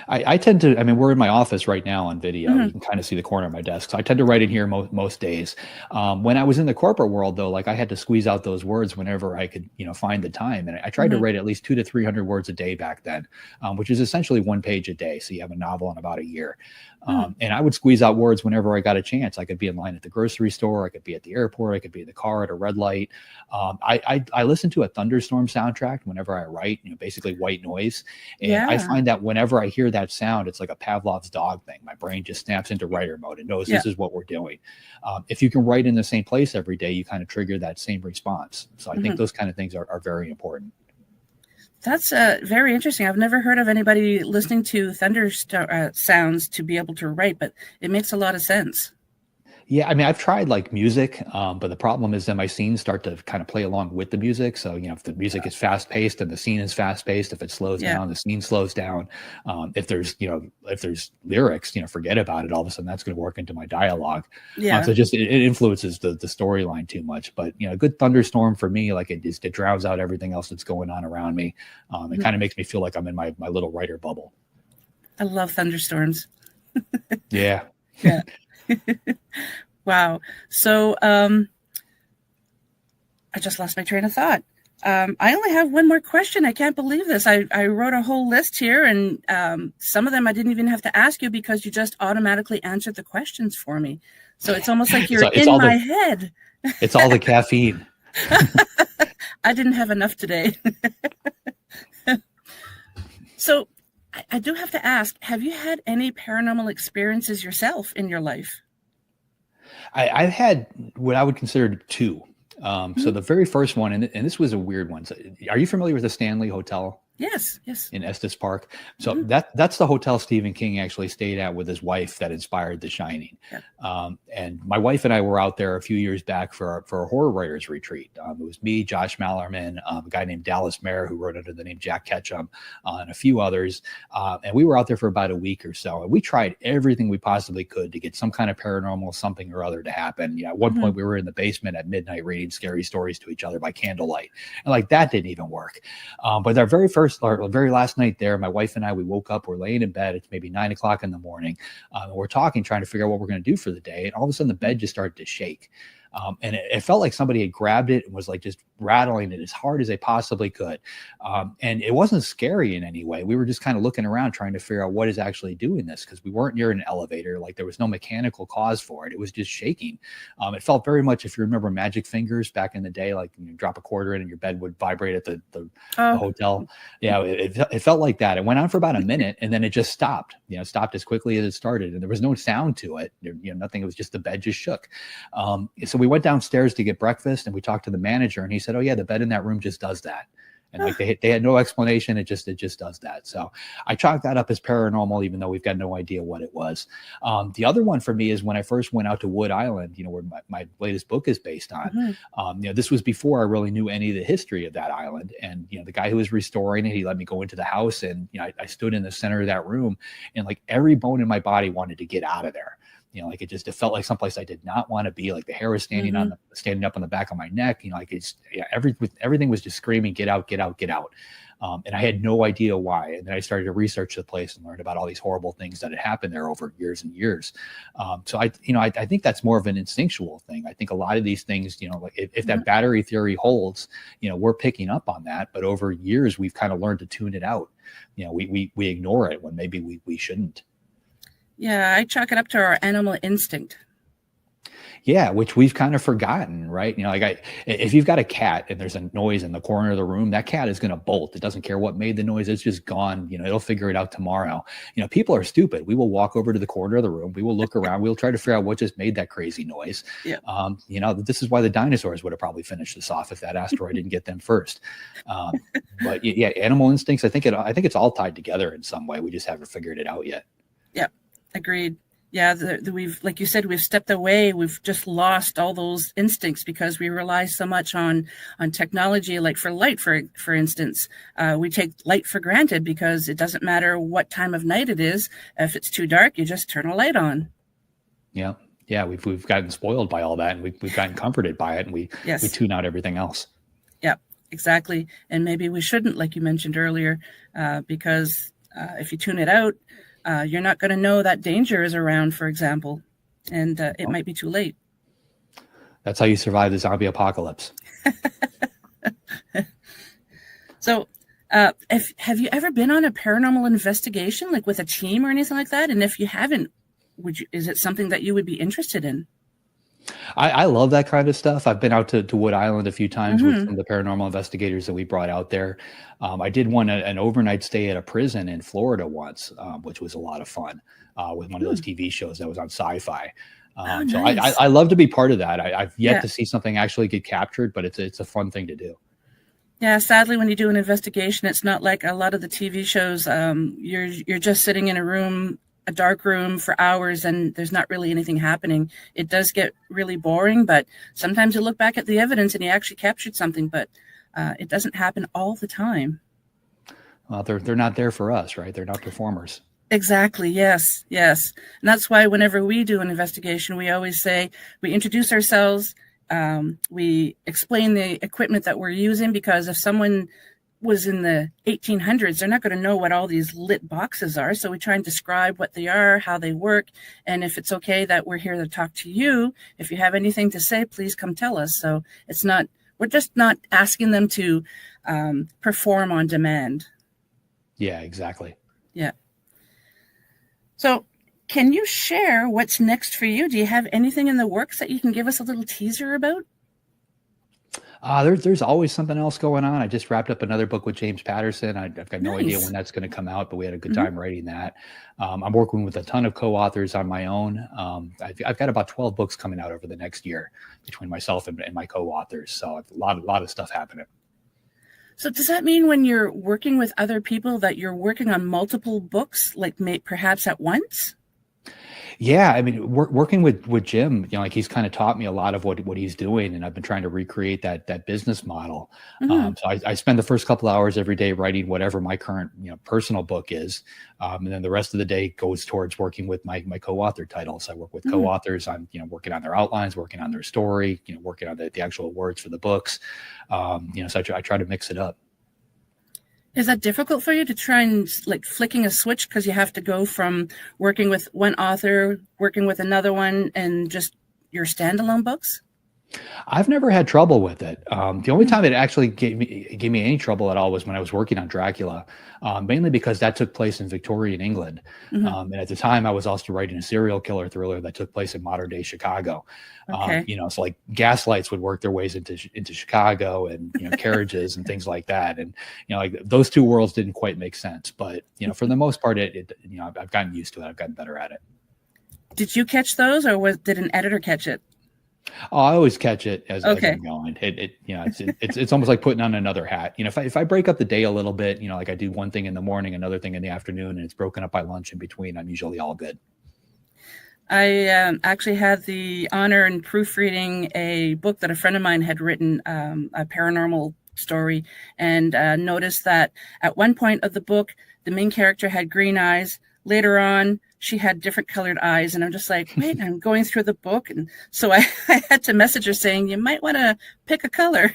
I tend to, we're in my office right now on video. You can kind of see the corner of my desk. So I tend to write in here most days. When I was in the corporate world, though, like I had to squeeze out those words whenever I could, find the time. And I tried to write at least 200 to 300 words a day back then, which is essentially 1 page a day. So you have a novel in about a year. And I would squeeze out words whenever I got a chance. I could be in line at the grocery store. I could be at the airport. I could be in the car at a red light. I listen to a thunderstorm soundtrack whenever I write, basically white noise. And I find that whenever I hear that sound, it's like a Pavlov's dog thing. My brain just snaps into writer mode and knows this is what we're doing. If you can write in the same place every day, you kind of trigger that same response. So I think those kind of things are very important. That's very interesting. I've never heard of anybody listening to thunder sounds to be able to write, but it makes a lot of sense. Yeah, I've tried like music, but the problem is that my scenes start to kind of play along with the music. So, if the music is fast paced and the scene is fast paced, if it slows down, the scene slows down. If there's lyrics, forget about it. All of a sudden that's going to work into my dialogue. So it influences the storyline too much. But, a good thunderstorm for me, like it drowns out everything else that's going on around me. It kind of makes me feel like I'm in my little writer bubble. I love thunderstorms. Yeah. Wow. So I just lost my train of thought. I only have one more question. I can't believe this. I wrote a whole list here, and some of them I didn't even have to ask you because you just automatically answered the questions for me. So it's almost like you're in my head. It's all the caffeine. I didn't have enough today. So I do have to ask, have you had any paranormal experiences yourself in your life? I've had what I would consider 2. So the very first one, and this was a weird one. So are you familiar with the Stanley Hotel Yes, yes. in Estes Park. So that's the hotel Stephen King actually stayed at with his wife that inspired The Shining. Yeah. And my wife and I were out there a few years back for a horror writers retreat. It was me, Josh Mallerman, a guy named Dallas Mayer who wrote under the name Jack Ketchum, and a few others. And we were out there for about a week or so. And we tried everything we possibly could to get some kind of paranormal something or other to happen. At one point we were in the basement at midnight reading scary stories to each other by candlelight. And like that didn't even work. But our very last night there, my wife and I, we woke up, we're laying in bed. It's maybe 9 o'clock in the morning. And we're talking, trying to figure out what we're going to do for the day. And all of a sudden the bed just started to shake. And it felt like somebody had grabbed it and was like just rattling it as hard as they possibly could. And it wasn't scary in any way. We were just kind of looking around trying to figure out what is actually doing this, because we weren't near an elevator. Like there was no mechanical cause for it. It was just shaking. It felt very much, if you remember Magic Fingers back in the day, like you drop a quarter in and your bed would vibrate at the hotel. Yeah, it felt like that. It went on for about a minute and then it just stopped. Stopped as quickly as it started, and there was no sound to it. Nothing. It was just the bed just shook. So we went downstairs to get breakfast and we talked to the manager, and he said, "Oh yeah, the bed in that room just does that." And like they had no explanation. It just does that. So I chalked that up as paranormal, even though we've got no idea what it was. The other one for me is when I first went out to Wood Island, where my latest book is based on. This was before I really knew any of the history of that island. And the guy who was restoring it, he let me go into the house, and I stood in the center of that room, and like every bone in my body wanted to get out of there. Like it felt like someplace I did not want to be. Like the hair was standing up on the back of my neck. Everything was just screaming, "Get out, get out, get out." And I had no idea why. And then I started to research the place and learned about all these horrible things that had happened there over years and years. So I think that's more of an instinctual thing. I think a lot of these things, like if that battery theory holds, we're picking up on that. But over years, we've kind of learned to tune it out. We ignore it when maybe we shouldn't. Yeah, I chalk it up to our animal instinct. Yeah, which we've kind of forgotten, right? If you've got a cat and there's a noise in the corner of the room, that cat is going to bolt. It doesn't care what made the noise. It's just gone. It'll figure it out tomorrow. People are stupid. We will walk over to the corner of the room. We will look around. We'll try to figure out what just made that crazy noise. Yeah. This is why the dinosaurs would have probably finished this off if that asteroid didn't get them first. But yeah, animal instincts, I think it's all tied together in some way. We just haven't figured it out yet. Yeah. Agreed. Yeah, we've, like you said, we've stepped away. We've just lost all those instincts because we rely so much on technology. Like for light, for instance, we take light for granted because it doesn't matter what time of night it is. If it's too dark, you just turn a light on. Yeah, we've gotten spoiled by all that, and we've gotten comforted by it, and we tune out everything else. Yeah, exactly. And maybe we shouldn't, like you mentioned earlier, because if you tune it out, you're not going to know that danger is around, for example, and it might be too late. That's how you survive the zombie apocalypse. So have you ever been on a paranormal investigation, like with a team or anything like that? And if you haven't, is it something that you would be interested in? I love that kind of stuff. I've been out to Wood Island a few times with some of the paranormal investigators that we brought out there. I did an overnight stay at a prison in Florida once, which was a lot of fun with one of those TV shows that was on Sci-Fi. Nice. So I love to be part of that. I've yet to see something actually get captured, but it's a fun thing to do. Yeah, sadly, when you do an investigation, it's not like a lot of the TV shows. You're just sitting in a dark room for hours and there's not really anything happening. It does get really boring, but sometimes you look back at the evidence and you actually captured something, but it doesn't happen all the time. Well, they're not there for us, right? They're not performers. Exactly. Yes. And that's why whenever we do an investigation, we always say, we introduce ourselves. We explain the equipment that we're using, because if someone was in the 1800s, they're not going to know what all these lit boxes are. So we try and describe what they are, how they work. And if it's okay that we're here to talk to you, if you have anything to say, please come tell us. So we're just not asking them to perform on demand. Yeah, exactly. Yeah. So can you share what's next for you? Do you have anything in the works that you can give us a little teaser about? There's always something else going on. I just wrapped up another book with James Patterson. I've got no idea when that's going to come out, but we had a good time writing that. I'm working with a ton of co-authors on my own. I've got about 12 books coming out over the next year between myself and my co-authors. So a lot of stuff happening. So does that mean when you're working with other people that you're working on multiple books, like perhaps at once? Yeah, I mean, working with Jim, like he's kind of taught me a lot of what he's doing, and I've been trying to recreate that business model. Mm-hmm. So I spend the first couple hours every day writing whatever my current personal book is, and then the rest of the day goes towards working with my co-author titles. I work with Mm-hmm. co-authors. I'm working on their outlines, working on their story, working on the actual words for the books. So I try to mix it up. Is that difficult for you to try and like flicking a switch because you have to go from working with one author, working with another one, and just your standalone books? I've never had trouble with it. The only time it actually gave me any trouble at all was when I was working on Dracula, mainly because that took place in Victorian England. Mm-hmm. And at the time, I was also writing a serial killer thriller that took place in modern day Chicago. Okay. So like gaslights would work their ways into Chicago, and carriages and things like that. And like those two worlds didn't quite make sense. But for the most part, I've gotten used to it. I've gotten better at it. Did you catch those, or did an editor catch it? Oh, I always catch it as Okay. I'm going. It's almost like putting on another hat. If I break up the day a little bit, like I do one thing in the morning, another thing in the afternoon, and it's broken up by lunch in between, I'm usually all good. I actually had the honor in proofreading a book that a friend of mine had written, a paranormal story, and noticed that at one point of the book, the main character had green eyes. Later on, she had different colored eyes. And I'm just like, wait, I'm going through the book. And so I had to message her saying, you might want to pick a color.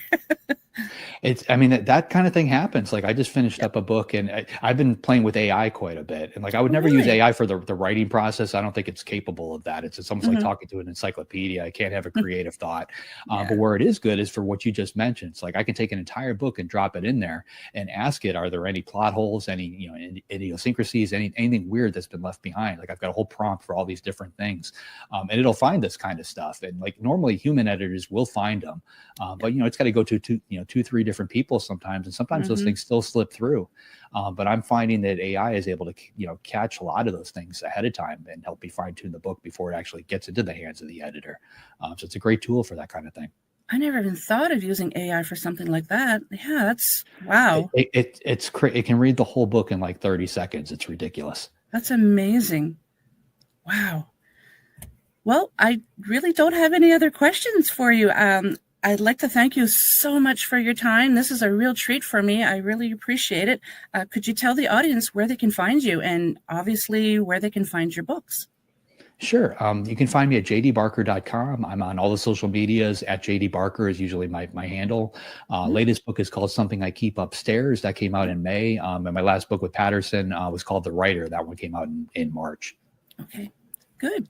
That kind of thing happens. Like I just finished up a book, and I've been playing with AI quite a bit. And like I would never use AI for the writing process. I don't think it's capable of that. It's almost like talking to an encyclopedia. I can't have a creative thought. But where it is good is for what you just mentioned. It's like I can take an entire book and drop it in there and ask it, are there any plot holes, any idiosyncrasies, anything weird that's been left behind? Like I've got a whole prompt for all these different things, and it'll find this kind of stuff. And like normally human editors will find them, but it's got to go to two, three different people sometimes, and sometimes those things still slip through. But I'm finding that AI is able to catch a lot of those things ahead of time and help me fine tune the book before it actually gets into the hands of the editor. So it's a great tool for that kind of thing. I never even thought of using AI for something like that. Yeah, that's wow. It can read the whole book in like 30 seconds. It's ridiculous. That's amazing. Wow. Well, I really don't have any other questions for you. I'd like to thank you so much for your time. This is a real treat for me. I really appreciate it. Could you tell the audience where they can find you, and obviously where they can find your books? Sure. You can find me at j.d.barker.com. I'm on all the social medias. At j.d.barker is usually my handle. Latest book is called Something I Keep Upstairs. That came out in May. And my last book with Patterson was called The Writer. That one came out in March. Okay, good.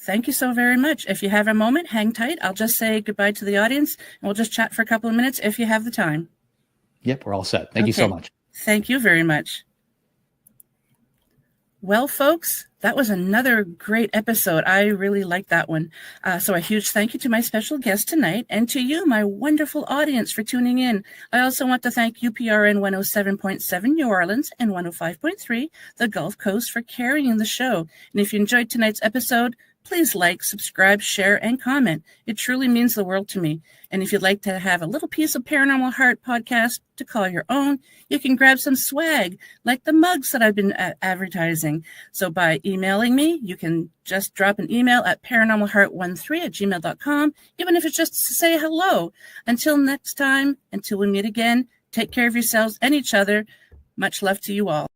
Thank you so very much. If you have a moment, hang tight. I'll just say goodbye to the audience, and we'll just chat for a couple of minutes if you have the time. Yep, we're all set. Thank you so much. Thank you very much. Well, folks, that was another great episode. I really liked that one. So a huge thank you to my special guest tonight, and to you, my wonderful audience, for tuning in. I also want to thank UPRN 107.7 New Orleans and 105.3 the Gulf Coast for carrying the show. And if you enjoyed tonight's episode, please like, subscribe, share, and comment. It truly means the world to me. And if you'd like to have a little piece of Paranormal Heart podcast to call your own, you can grab some swag, like the mugs that I've been advertising. So by emailing me, you can just drop an email at paranormalheart13@gmail.com, even if it's just to say hello. Until next time, until we meet again, take care of yourselves and each other. Much love to you all.